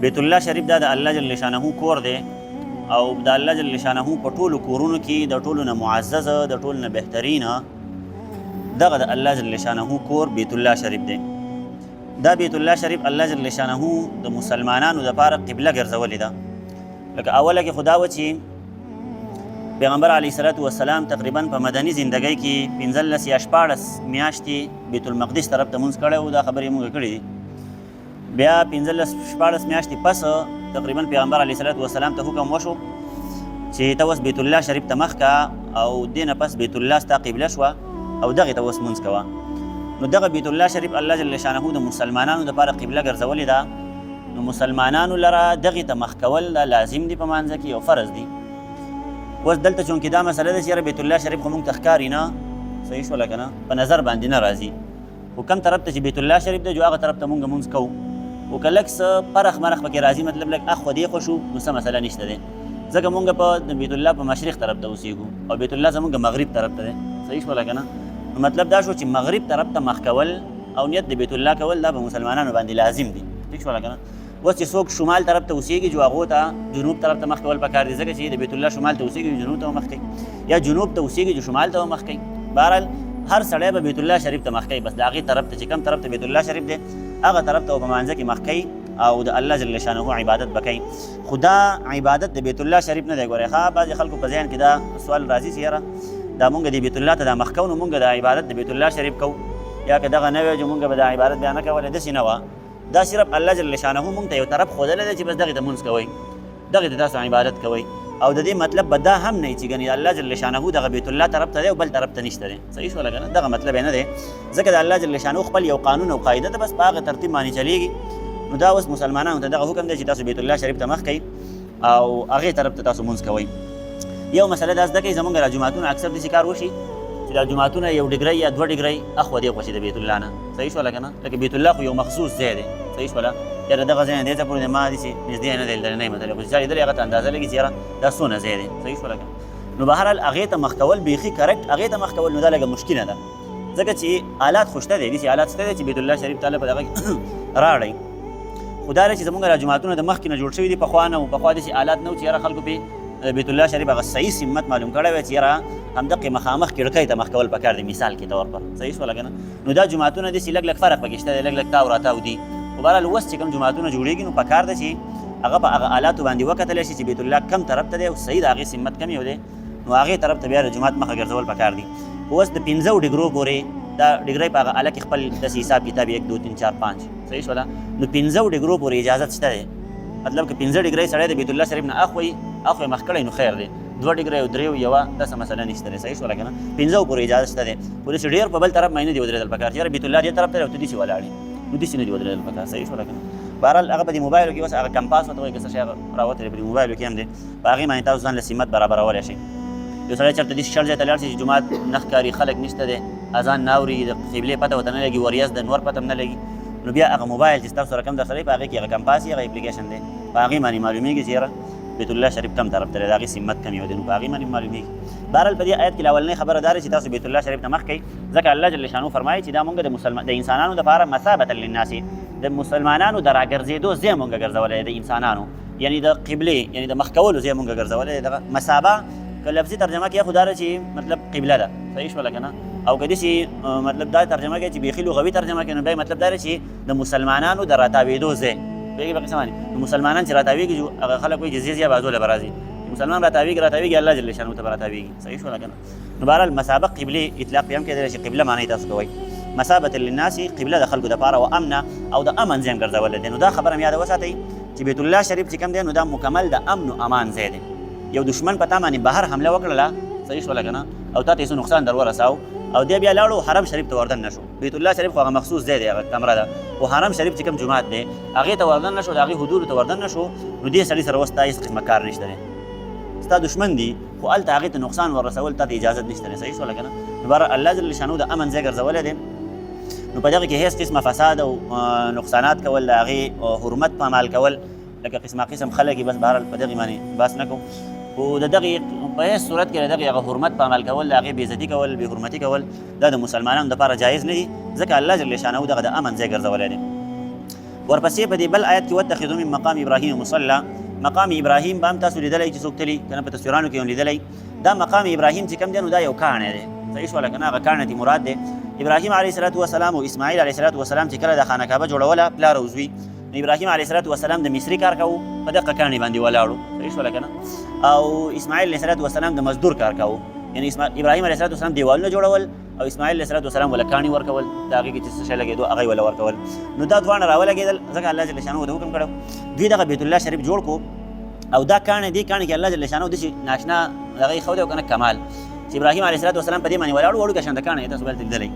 بیت الله شریف دا د الله جل شانه کور دی او د الله جل شانه په ټولو کورونو کې د ټولو نه معزز د ټولو نه بهترینه دغه د الله جل شانه کور بیت الله شریف دی. دا بیت الله شریف الله جل شانه د مسلمانانو لپاره قبله ګرځولې ده. لکه اوله کې خدا و چې پیغمبر علیه الصلاة والسلام تقریبا په مدني زندګۍ کې 15 یا 14 میاشتې بیت المقدس طرف ته مونځ کړی و. دا خبرې موږ کړې دي. بیا 15-14 میاشتې پس تقریبا پیغمبر علیه الصلاة والسلام ته حکم وشو چې ته اوس بیت الله شریف ته مخ کا او دې نه پس بیت الله ستا قبله شوه او دغې ته اوس مونځ کوه. نو دغه بیت الله شریف الله جل شانه د مسلمانانو دپاره قبله ګرځولې ده. نو مسلمانانو لره دغې ته مخ کول دا لازم دي په مانځه کې او فرض دي. اوس دلته چونکې دا مسله ده چې یاره بیت الله شریف خو موږ ته ښکاري نه، صحیح شوله که نه، په نظر باندې نه راځي. خو کوم طرف ته چې بیت الله شریف دی جو هغه طرف ته موږ مونځ کوو. خو که لږ څه پرخ مرخ پکې راځي، مطلب لږ اخوا دېخوا شو، نو څه مسله نشته دی. ځکه موږ په بیت الله په مشرق طرف ته اوسېږو او بیت الله زموږ مغرب طرف ته دی. صحیح شوله که نه؟ نو مطلب دا شو چې مغرب طرف ته مخ کول او نیت د بیت الله کول دا په مسلمانانو باندې لازم دي. ٹھیک شوله که نه؟ اوس چې څوک شمال طرف ته اوسېږي جو هغو ته جنوب طرف ته مخ کول پکار دي، ځکه چې د بیت الله شمال ته اوسېږي جنوب ته مخ کوي، یا جنوب ته اوسېږي جو شمال ته مخ کوي. بهرحال هر سړی به بیت الله شریف ته مخ کوي، بس د هغې طرف ته چې کوم طرف ته بیت الله شریف دی هغه طرف ته په مانځه کې مخ کوي او د الله جل شانه عبادت به کوي. خو دا عبادت د بیت الله شریف نه دی. ګورئ ښه، بعضې خلکو په ذهن کې دا سوال راځي چې یاره دا مونږ د بیت الله ته دا مخ کوو نو مونږ د عبادت د بیت الله شریف کوو، یا که دغه نه وی چې مونږ به د عبادت بیا نه کولی. داسې نه وه. دا صرف الله جل شانه مونږ ته یو طرف ښودلی دی چې بس دغې ته مونځ کوئ، دغې ته تاسو عبادت کوئ. او د دې مطلب به دا هم نه وي چې ګنې الله جل شانه دغه بیت الله طرف ته دی او بل طرف ته نشته دی. صحیح شوله که نه؟ دغه مطلب یې نه دی. ځکه د الله جل شانه خپل یو قانون او قاعده ده، بس په هغه ترتیب باندې چلیږي. نو دا اوس مسلمانانو ته دغه حکم دی چې تاسو بیت الله شریف ته مخ کوئ او هغې طرف ته تاسو مونځ کوئ. یو مسله دا زده کوئ، زمونږ را جوماتونه اکثر داسې کار وشي چې دا جوماتونه 1 ډګرۍ یا 2 ډګرۍ اخوا دېخوا شي د بیت الله نه. صحیح شوله که نه؟ لکه بیت الله خو یو مخصوص ځای دی. صحیح شوله؟ یاره دغه ځای نه دې ته پورې ما داسې نږدې نه دی لیدلی، نه یم لیدلی، خو چې چا لیدلی هغه ته اندازه لګي چې یاره دا څونه ځای دی. صحیح شوله که نه؟ نو بهرحال هغې ته مخ کول بیخي کرکټ هغې ته مخ کول نو دا لږه مشکله ده، ځکه چې آلات خو شته دی، داسې آلات شته دی چې بیت الله شریف تعالی په دغه راوړئ. خو دا دی چې زموږ را جوماتونه د مخکې نه جوړ شوي دي، پخوا نه و، پخوا داسې آلات نه و چې یاره خلکو پې بیت الله شریف هغه صحیح سمت معلوم کړی وی چې یاره همدغې مخامخ کړکۍ ته مخ کول پکار دی، مثال کې طور پر. صحیح شوله که نه؟ نو دا جوماتونه داسې لږ لږ فرق پکې شته دی، لږ لږ تاو راتاو دي. خو بهرحال اوس چې کوم جوماتونه جوړېږي نو پکار ده چې هغه په هغه آلاتو باندې وکتلی شي چې بیت الله کم طرف ته دی او صحیح د هغې سمت کم یو دی، نو هغې طرف ته بیا د جومات مخه ګرځول پکار دي. اوس د 15 ډګرو پورې دا ډګرۍ په هغه آله کې خپل داسې حساب کتاب 1 2 3 4 5 صحیح شوله؟ نو 15 ډګرو پورې اجازت شته دی. مطلب که 15 ډګرۍ سړی د بیت الله شریف نه اخوا یې مخ کړی نو خیر دی، 2 ډګرۍ او 3 یوه داسې مسله نشته دی. صحیح شوله که نه؟ 15 پورې اجازه شته دی. خو داسې ډېر په بل طرف باندې نه دي ودرېدل پکار چې یاره بیت الله دې طرف ته دی او ته داسې ولاړ یې، نو داسې نه دي ودرېدل پکار. صحیح شوله که نه؟ بهرحال هغه په دې موبایلو کې اوس هغه کمپاس ورته وایي که څه شی هغه راوتلی په دې موبایلو کې هم دی، په هغې باندې تاسو ځان له سمت برابرولی شئ. یو سړی چېرته داسې شل ځای ته لاړ شي چې جومات نه ښکاري، خلک نشته دی، اذان نه اوري، د قبلې پته ورته نه لګي، وریځ د نور پته هم نه لګي، نو بیا هغه موبایل چې ستاسو سره کوم درسره وي په هغې کې هغه کمپاس هغه اپلیکیشن دی، په هغې باندې معلومېږي چې یاره بیت الله شریف کم طرف ته دی، د هغې سمت کم یو دی، نو په هغې باندې معلومېږي. بهرحال په دې آیت کې اولنۍ خبره دا ده چې تاسو بیت الله شریف ته مخ کوئ، ځکه الله جل شانو فرمایي چې دا مونږ د انسانانو دپاره مثابة للناس، د مسلمانانو د راګرځېدو ځای مونږ ګرځولی دی، د انسانانو یعنی د قبلې یعنی د مخ کولو ځای مونږ ګرځولی دی. دغه مثابه که لفظي ترجمه کې خو دا ده چې مطلب قبله ده. صحیح شوله که نه؟ او که داسې مطلب دا ترجمه کوي چې بیخي لغوي ترجمه کوي نو بیا مطلب دا ده چې د مسلمانانو د راتاوېدو ځای. پوهېږي په قسم باندې نو مسلمانان چې راتاوېږي هغه خلک وایي چې ځای بازو له به راځي، مسلمان راتاوېږي الله جل شانو ته به راتاوېږي. صحیح شوله که نه؟ نو بهرحال مثابه قبلې اطلاق پې هم کېدلی چې قبله معنی تاسو کوئ، مثابة للناس قبله د خلکو دپاره و امنه او د امن ځای هم ګرځولی دی. نو دا خبره هم یاده وساتئ چې بیت الله شریف چې کوم دی نو دا مکمل د امن و امان ځای دی. یو دشمن په تا باندې بهر حمله وکړله، صحیح شوله که نه؟ او تا ته یې څه نقصان در ورساو او دی بیا لاړو حرم شریف ته وردن نه شو. بیت الله شریف خو هغه مخصوص ځای دی، هغه کمره ده، خو حرم شریف چې کوم جومات دی هغې ته وردن نه شو، د هغې حدودو ته وردن نه شو، نو دې سړي سره اوس ستا هېڅ قسمه کار نشته دی، ستا دشمن دي خو هلته هغې ته نقصان ورسول تا ته اجازت نشته دی. صحیح شوله که نه؟ نو بهرحال الله جل شانو د امن ځای ګرځولی دی، نو په دغه کې هیڅ قسمه فساد او نقصانات کول، د هغې حرمت پامال کول، لکه قسمه قسم خلک یې بس بهرحال په دغې باندې بحث نه کوو. خو د دغې په هېڅ صورت کې د دغې هغه حرمت پامال کول، د هغې بېعزتي کول، بې حرمتي کول دا د مسلمانانو دپاره جایز نه دي، ځکه الله جل شانه دغه د امن ځای ګرځولی دی. ورپسې په دې بل آیت کې واتخذوا من مقام ابراهیم مصلی، مقام ابراهیم به هم تاسو لیدلی چې څوک تلي که نه په تصویرانو کې هم لیدلی. دا مقام ابراهیم چې کوم دی نو دا یو کاڼی دی، صحیح شوله که نه؟ هغه کاڼی دی مراد دی. ابراهیم علیه الصلاة والسلام او اسماعیل علیه الصلاة والسلام چې کله د خانه کعبه جوړوله پلار او زوی، نو ابراهیم علیه الصلاة والسلام د مصري کار کوو، په دقه کاڼي باندې ولاړو، صحیح شوله که نه؟ او اسماعیل علیه الصلاة والسلام د مزدور کار کوو، یعنی ابراهیم علیه الصلاة والسلام دیوالونه جوړول او اسماعیل علیه الصلاة والسلام ولا کاڼي ورکول، د هغې کې چې څه شی لګېدو هغه یې ولا ورکول. نو دا دواړه راولګېدل، ځکه الله جل شانه ورته حکم کړی دوی دغه بیت الله شریف جوړ کړو. او دا کاڼی دې کاڼي کې الله جل شانه داسې ناشنا هغه یې ښودی او که نه کمال چې ابراهیم علیه الصلاة والسلام په دې باندې ولاړو، وړوکی شانته کاڼی تاسو به هلته لیدلی،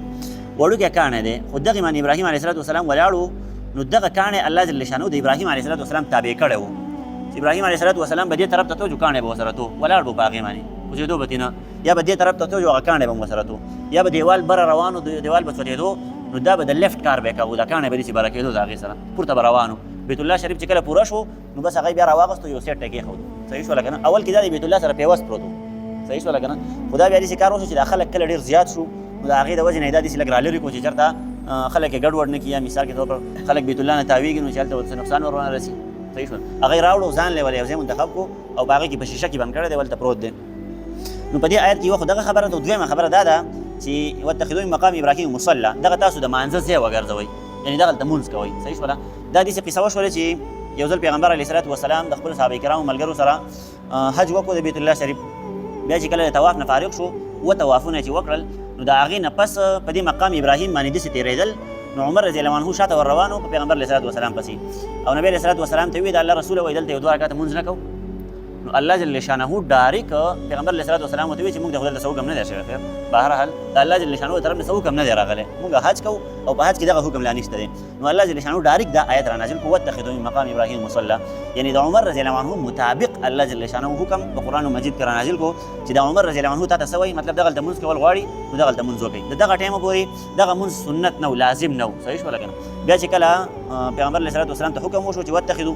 وړوکی کاڼی دی، خو دغې باندې ابراهیم علیه الصلاة والسلام ولاړو. نو دغه کاڼی الله جل شانه د ابراهیم علیه الصلاة والسلام تابع کړی و چې ابراهیم علیه الصلاة والسلام به دې طرف ته تو کاڼی به ورسره تو ولاړ به په هغې باندې کوزېدو به تېنه، یا به دې طرف ته تو هغه کاڼی به هم ورسره تو، یا به دیوال بره روانو دیوال به سوځېدو نو دا به د لیفټ کار به یې کوو، دا کاڼی به داسې بره کېدو د هغې سره پورته به روانو. بیت الله شریف چې کله پوره شو نو بس هغه بیا راواغستو یو سیټ ته کېښودو، صحیح شوله که نه؟ اول کې دا د بیت الله سره پیوست پروت و، صحیح شوله که نه؟ خو دا بیا داسې کار وشو چې دا خلک کله ډېر زیات شو نو د هغې د وجې نه یې دا داسې لږ رالرې کړو چې چېرته خلک یې ګډوډ نه کړي، یا مثال کې طور پر خلک بیت الله نه تاویږي نو چې هلته ورته نقصان ور ونه رسي، صحیح شول. هغه یې راوړو ځان له یو ځای منتخب کړو او په هغې کې په شیشه کې بند کړی دی ولته پروت دی. نو په دې آیت کې یوه خو دغه خبره ده، دویمه خبره دا ده چې واتخذوا من مقام ابراهیم مصلی، دغه تاسو د مانځه ځای وګرځوئ، یعنې دغلته لمونځ کوئ، صحیح شوله. دا داسې قصه وشوله چې یو ځل پیغمبر علیه الصلاة والسلام د خپلو صحابه کرامو ملګرو سره حج وکړو د بیت الله شریف. بیا چې کله د طواف نه فارغ شو، اووه طوافونه چې وکړل نو د هغې نه پس په دې مقام ابراهیم باندې داسې تېرېدل. نو عمر رضی الله عنه شاته ور روان و په پیغمبر علیه الصلاة والسلام پسې، او نبي علیه الصلاة والسلام ته ویې د الله رسوله وایي دلته یو دوه رکعته مونځ نه کوو. نو الله جل شانه ډایرک پیغمبر علیه الصلاة والسلام ورته ویې چې موږ د خدای له څه حکم نه دی شوی، خیر بهرحال د الله جل شانه طرف نه څه حکم نه دی راغلی، موږ حج کوو او په حج کې دغه حکم لا نشته دی. نو الله جل شانه ډایرک دا آیت را نازل کړو واتخذوا من مقام ابراهیم مصلی، یعنی د عمر رضی الله عنه مطابق الله جل شانه حکم په قرآن مجید کې را نازل کړو چې د عمر رضی الله عنه تا ته څه وایي، مطلب دغلته مونځ کول غواړي نو دغلته مونځ وکړئ. د دغه ټایمه پورې دغه مونځ سنت نه و، لازم نه و، صحیح شوله که نه؟ بیا چې کله پیغمبر علیه الصلاة والسلام ته حکم وشو چې واتخذوا،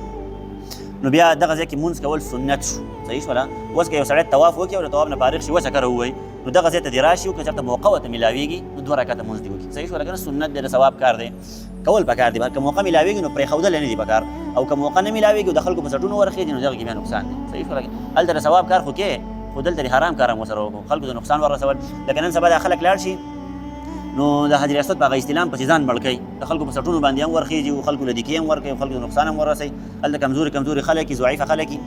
نو بیا دغه ځای کې مونځ کول سنت شو، صحیح شوله. اوس که یو سړی طواف وکړي او د طواف نه فارغ شي وچه کره ووایي نو دغه ځای ته دې راشي او که چېرته موقع ورته میلاویږي نو دوه رکعته مونځ دې وکړي، صحیح شوله که نه؟ سنت دی، د ثواب کار دی، کول پکار دی. که موقع میلاویږي نو پرېښودل نه دي پکار، او که موقع نه میلاویږي او د خلکو په سټونو ورخېږي نو دغه کې بیا نقصان دی، صحیح شوله. هلته د ثواب کار خو کې، خو دلته د حرام کار هم ورسره وکړو، خلکو ته نقصان ور رسول. لکه نن سبا دا خلک لاړ شي نو د حجر اسود په هغه استلام پسې ځان مړ کوي، د خلکو په سټونو باندې هم ورخېږي او خلکو له دیکې هم ورکوي او خلکو ته نقصان هم ورسوي. هلته کمزوري خلک دي، ضعیفه خلک دي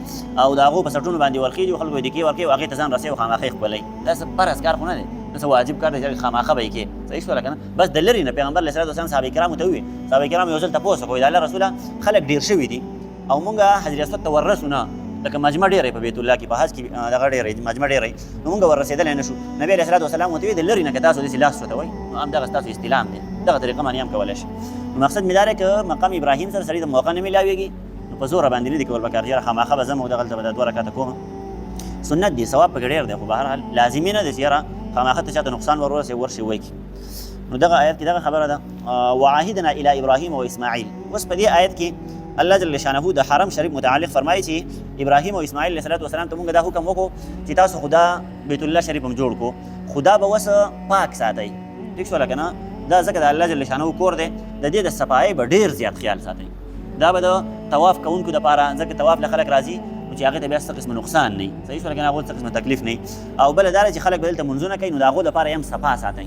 او د هغو په سټونو باندې ورخېږي او خلکو یې دیکې ورکوي او هغې ته ځان رسوي او خامخا یې خپلوي. دا څه فرض کار خو نه دی، دا څه واجب کار دی چې خامخا به یې کې، صحیح شوله که نه؟ بس د لرې نه پیغمبر علیه الصلاة والسلام صحابه کرامو ته وویل، صحابه کرامو یو ځل تپوس وکړو د الله رسوله خلک ډېر شوي دي او موږ حجر اسود ته وررسو نه، لکه مجمع ډېری په بیت الله کې په حج کې دغه ډېری مجمع ډېری، نو موږ وررسېدلی نه شو. نبي علیه الصلاة والسلام ورته ویل د لرې نه که تاسو داسې لاس وتوئ نو همدغه ستاسو استلام دی، دغه طریقه باندې هم کولی شي. نو مقصد مې دا دی که مقام ابراهیم سره سړي د موقع نه میلاویږي نو په زوره باندې نه دي کول پکار، یاره خامخا به ځم او دغلته به د دوه رکعته کوم، سنت دی، ثواب پکې ډېر دی، خو بهرحال لازمي نه دی چې یاره خامخا ته چاته نقصان ور ورسوي ورشي وایي. نو دغه آیت کې دغه خبره ده وعاهدنا الی ابراهیم و اسماعیل. اوس په دې آیت کې الله جل شانه د حرم شریف متعلق فرمایي چې ابراهیم او اسماعیل علیه الصلاة والسلام ته موږ دا حکم وکړو چې تاسو خدا بیت الله شریف هم جوړ کړو، خدا به اوس پاک ساتئ، ټیک شوله که نه؟ دا ځکه د الله جل شانه کور دی، د دې د صفایۍ به ډېر زیات خیال ساتئ. دا به د طواف کوونکو دپاره، ځکه طواف له خلک راځي نو چې هغې ته بیا څه قسمه نقصان نه وي، صحیح شوله که نه؟ هغو څه قسمه تکلیف نه وي. او بله دا ده چې خلک به دلته منځونه کوي نو د هغو دپاره یې هم صفا ساتئ.